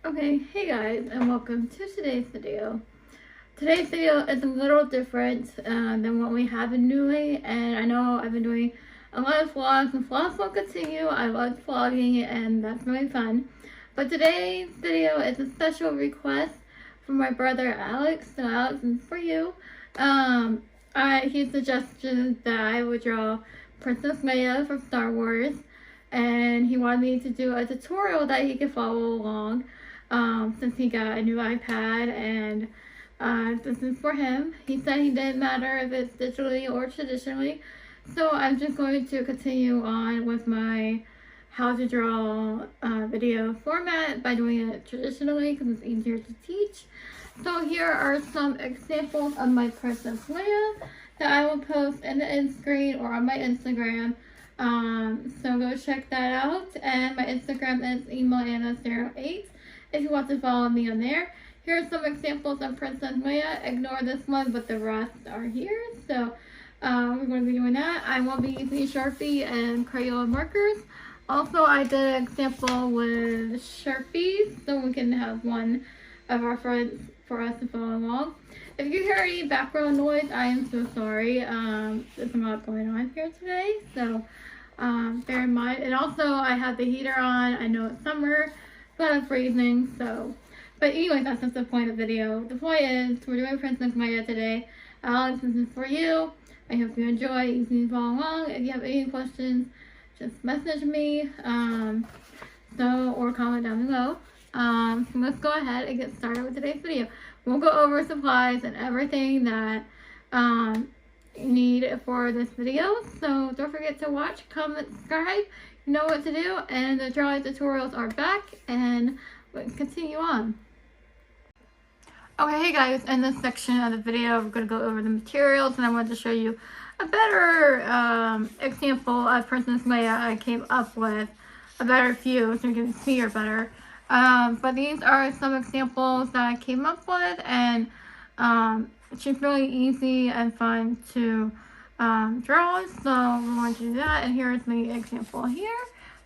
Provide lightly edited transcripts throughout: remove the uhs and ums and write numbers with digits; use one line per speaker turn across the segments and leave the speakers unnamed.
Okay, hey guys, and welcome to today's video. Today's video is a little different than what we have been doing, and I know I've been doing a lot of vlogs, and vlogs will continue. I love vlogging, and that's really fun. But today's video is a special request from my brother Alex. So Alex, this is for you. He suggested that I would draw Princess Leia from Star Wars, and he wanted me to do a tutorial that he could follow along. Since he got a new iPad, and this is for him. He said he didn't matter if it's digitally or traditionally, so I'm just going to continue on with my how to draw video format by doing it traditionally because it's easier to teach. So here are some examples of my Princess Leia that I will post in the end screen or on my Instagram. So go check that out, and my Instagram is emailana08 if you want to follow me on there. Here are some examples of Princess Leia. Ignore this one, but the rest are here. So we're going to be doing that. I will be using Sharpie and Crayola markers. Also, I did an example with Sharpies, so we can have one of our friends for us to follow along. If you hear any background noise, I am so sorry. There's a lot going on here today, so bear in mind. And also, I have the heater on. I know it's summer, but I'm freezing, so. But anyway, that's not the point of the video. The point is, we're doing Princess Leia today. Alex, this is for you. I hope you enjoy. You can follow along. If you have any questions, just message me, or comment down below. So let's go ahead and get started with today's video. We'll go over supplies and everything that you need for this video. So don't forget to watch, comment, subscribe. You know what to do, and the drawing tutorials are back, and let's continue on. Okay, hey guys, in this section of the video, we're going to go over the materials, and I wanted to show you a better example of Princess Leia I came up with, a better view, so you can see her better. But these are some examples that I came up with, and it's just really easy and fun to draw, so we're going to do that. And here's the example here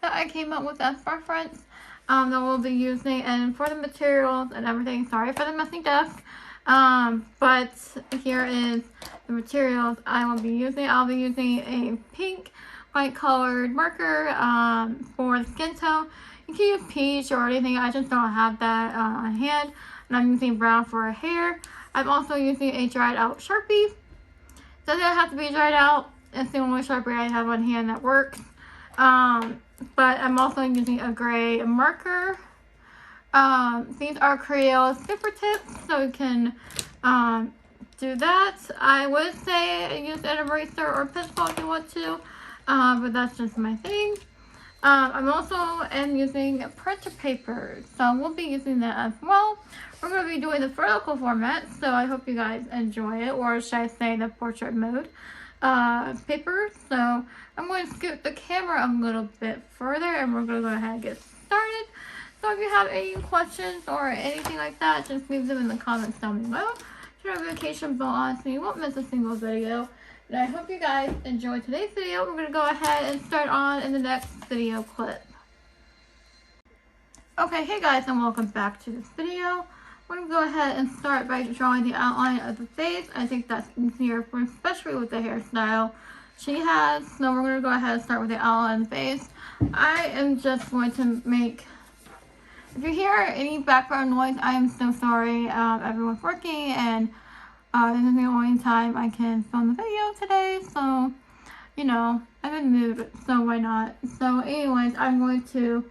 that I came up with as reference that we'll be using. And for the materials and everything, sorry for the messy desk, but here is the materials I will be using. I'll be using a pink light colored marker for the skin tone. You can use peach or anything. I just don't have that on hand, and I'm using brown for her hair. I'm also using a dried out Sharpie. Doesn't have to be dried out. It's the only Sharpie I have on hand that works. But I'm also using a gray marker. These are Crayola sticker tips, so you can do that. I would say use an eraser or pencil if you want to, but that's just my thing. I'm also using printer paper, so we'll be using that as well. We're going to be doing the vertical format, so I hope you guys enjoy it, or should I say the portrait mode paper. So I'm going to scoot the camera a little bit further, and we're going to go ahead and get started. So if you have any questions or anything like that, just leave them in the comments down below. Turn your notification bell on so you won't miss a single video. And I hope you guys enjoyed today's video. We're going to go ahead and start on in the next video clip. Okay, hey guys, and welcome back to this video. We're going to go ahead and start by drawing the outline of the face. I think that's easier, especially with the hairstyle she has. So we're going to go ahead and start with the outline of the face. I am just going to make, if you hear any background noise, I am so sorry. Everyone's working, and this is the only time I can film the video today, so, you know, I'm in the mood, so why not? So anyways, I'm going to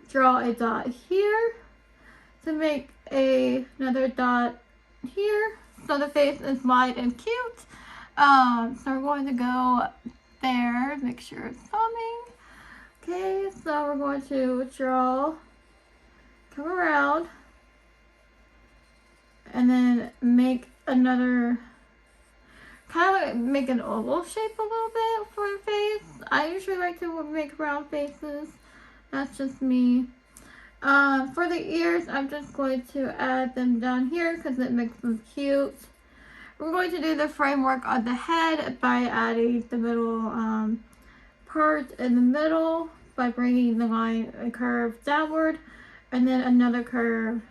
draw a dot here to make another dot here, so the face is wide and cute. So we're going to go there, make sure it's coming. Okay, so we're going to come around, and then make another, kind of like make an oval shape a little bit for the face. I usually like to make round faces. That's just me. For the ears, I'm just going to add them down here because it makes them cute. We're going to do the framework on the head by adding the middle part in the middle by bringing the line, a curve downward, and then another curve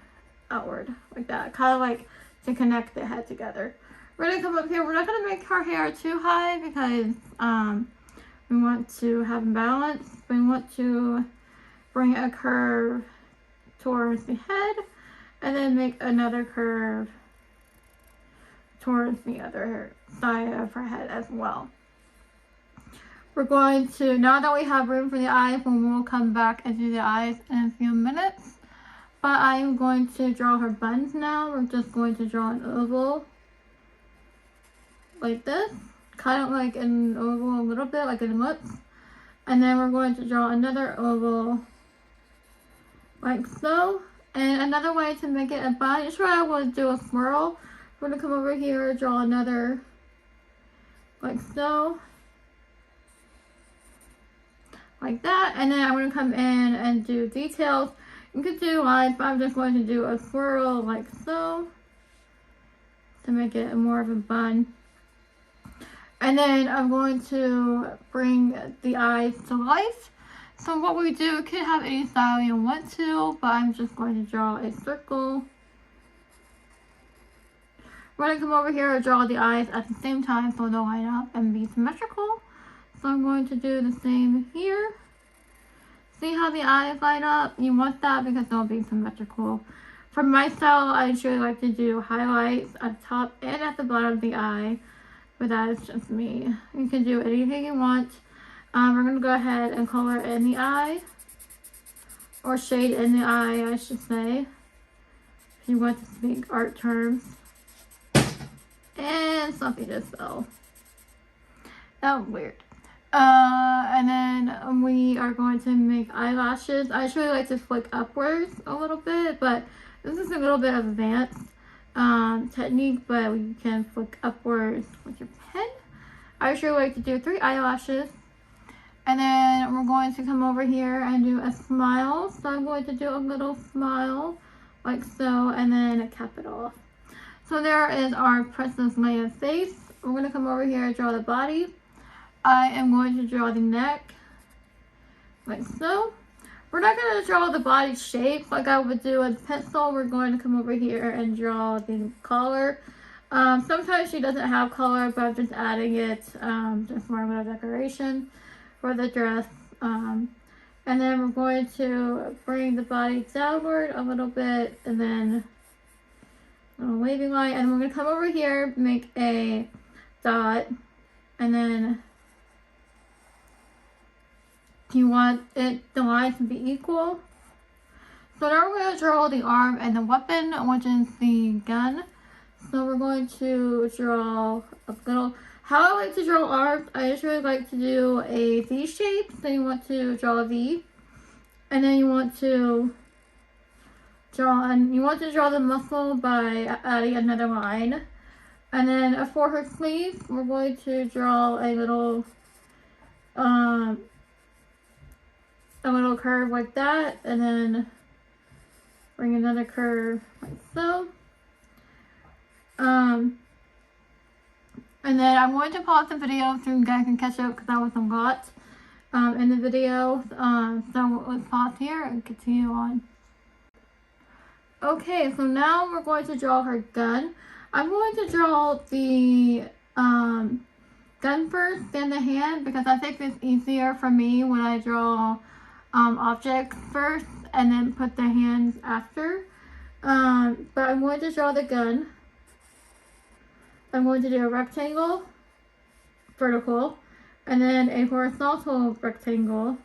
outward, like that. Kind of like to connect the head together. We're gonna come up here. We're not gonna make her hair too high because we want to have balance. We want to bring a curve towards the head and then make another curve towards the other side of her head as well. We're going to, now that we have room for the eyes, we'll come back and do the eyes in a few minutes. But I'm going to draw her buns now. We're just going to draw an oval like this, kind of like an oval a little bit, like an ellipse. And then we're going to draw another oval like so. And another way to make it a bun, usually I would do a swirl. We're going to come over here, draw another like so. Like that. And then I'm going to come in and do details. You could do lines, but I'm just going to do a swirl like so to make it more of a bun. And then I'm going to bring the eyes to life. So what we do, we can have any style you want to, but I'm just going to draw a circle. We're going to come over here and draw the eyes at the same time so they'll line up and be symmetrical. So I'm going to do the same here. See how the eyes line up? You want that because they'll be symmetrical. For my style, I usually like to do highlights at the top and at the bottom of the eye. But that is just me. You can do anything you want. We're going to go ahead and color in the eye. Or shade in the eye, I should say. If you want to speak art terms. And something just fell. That was weird. And then we are going to make eyelashes. I usually like to flick upwards a little bit, but this is a little bit of advanced technique, but you can flick upwards with your pen. I usually like to do 3 eyelashes. And then we're going to come over here and do a smile. So I'm going to do a little smile like so, and then cap it off. So there is our Princess Leia face. We're going to come over here and draw the body. I am going to draw the neck like so. We're not going to draw the body shape like I would do with pencil. We're going to come over here and draw the collar. Sometimes she doesn't have color, but I'm just adding it just for a little decoration for the dress. And then we're going to bring the body downward a little bit and then a little wavy line. And we're going to come over here, make a dot, and then you want the lines to be equal. So now we're going to draw the arm and the weapon, which is the gun. So we're going to draw a little, how I like to draw arms, I usually like to do a V shape. So you want to draw a V. And then you want to draw the muscle by adding another line. And then for her sleeve, we're going to draw a little curve like that, and then bring another curve like so. And then I'm going to pause the video so you guys can catch up because that was a lot in the video. So let's pause here and continue on. Okay, so now we're going to draw her gun. I'm going to draw the gun first, then the hand, because I think it's easier for me when I draw objects first and then put the hands after. But I'm going to draw the gun. I'm going to do a rectangle, vertical, and then a horizontal rectangle,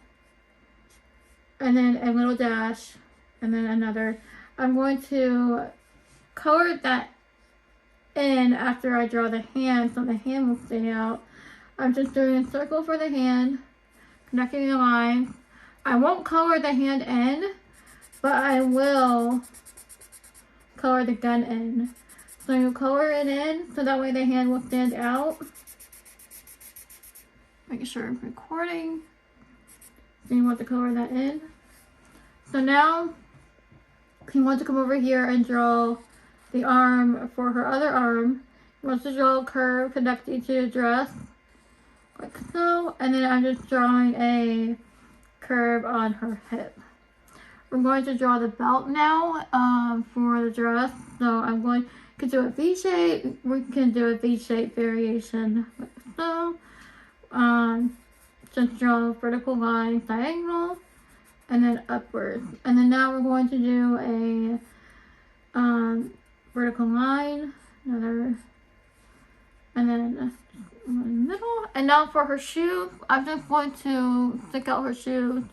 and then a little dash, and then another. I'm going to color that in after I draw the hand, so the hand will stay out. I'm just doing a circle for the hand, connecting the lines. I won't color the hand in, but I will color the gun in. So you color it in, so that way the hand will stand out. Make sure I'm recording. So you want to color that in. So now, you want to come over here and draw the arm for her other arm. You want to draw a curve connecting to the dress, like so. And then I'm just drawing a curve on her hip. we're going to draw the belt now for the dress. So I'm going to do a V shape. We can do a V shape variation. So just draw a vertical line, diagonal, and then upwards. And then now we're going to do a vertical line, another, and then one in the middle. And now for her shoes, I'm just going to stick out her shoes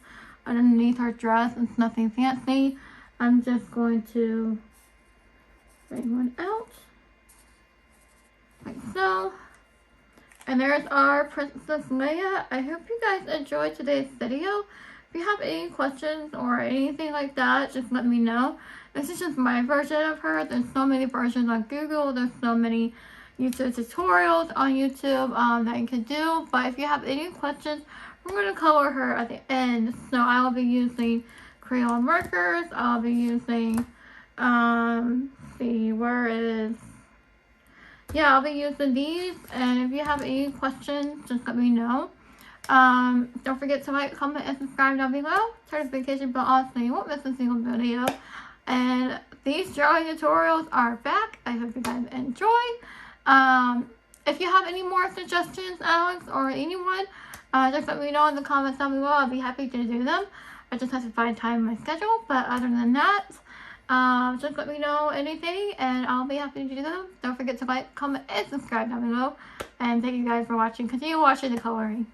underneath her dress. It's nothing fancy. I'm just going to bring one out like so. And there's our Princess Leia. I hope you guys enjoyed today's video. If you have any questions or anything like that, just let me know. This is just my version of her. There's so many versions on Google. There's so many YouTube tutorials on YouTube that you can do. But if you have any questions, we're going to color her at the end. So I will be using crayon markers. I'll be using, I'll be using these. And if you have any questions, just let me know. Don't forget to like, comment, and subscribe down below. Turn the notification bell on so you won't miss a single video. And these drawing tutorials are back. I hope you guys enjoy. If you have any more suggestions, Alex, or anyone, just let me know in the comments down below. I'll be happy to do them. I just have to find time in my schedule. But other than that, just let me know anything and I'll be happy to do them. Don't forget to like, comment, and subscribe down below. And thank you guys for watching. Continue watching the coloring.